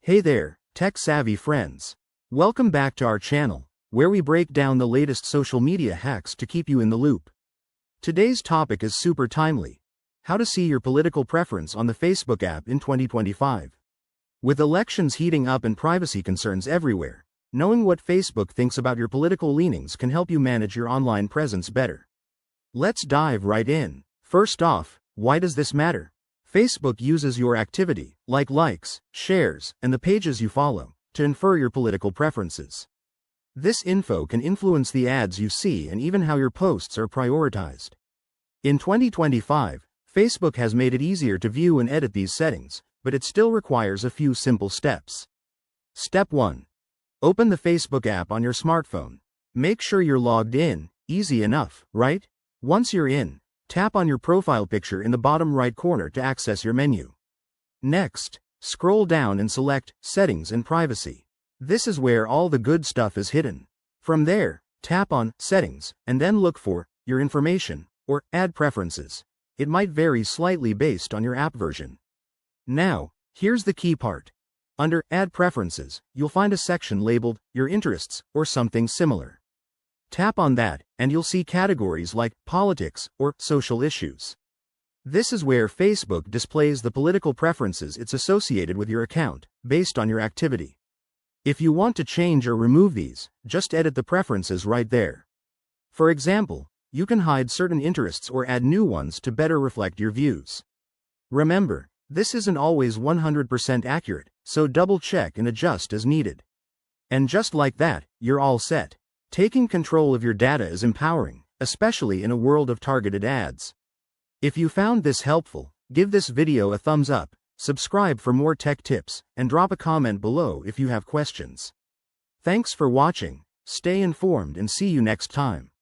Hey there, tech-savvy friends. Welcome back to our channel, where we break down the latest social media hacks to keep you in the loop. Today's topic is super timely: how to see your political preference on the Facebook app in 2025. With elections heating up and privacy concerns everywhere, knowing what Facebook thinks about your political leanings can help you manage your online presence better. Let's dive right in. First off, why does this matter? Facebook uses your activity, like likes, shares, and the pages you follow, to infer your political preferences. This info can influence the ads you see and even how your posts are prioritized. In 2025, Facebook has made it easier to view and edit these settings, but it still requires a few simple steps. Step 1. Open the Facebook app on your smartphone. Make sure you're logged in. Easy enough, right? Once you're in, tap on your profile picture in the bottom right corner to access your menu. Next, scroll down and select Settings and Privacy. This is where all the good stuff is hidden. From there, tap on Settings, and then look for Your Information, or Ad Preferences. It might vary slightly based on your app version. Now, here's the key part. Under Ad Preferences, you'll find a section labeled Your Interests, or something similar. Tap on that, and you'll see categories like politics or social issues. This is where Facebook displays the political preferences it's associated with your account, based on your activity. If you want to change or remove these, just edit the preferences right there. For example, you can hide certain interests or add new ones to better reflect your views. Remember, this isn't always 100% accurate, so double-check and adjust as needed. And just like that, you're all set. Taking control of your data is empowering, especially in a world of targeted ads. If you found this helpful, give this video a thumbs up, subscribe for more tech tips, and drop a comment below if you have questions. Thanks for watching, stay informed and see you next time.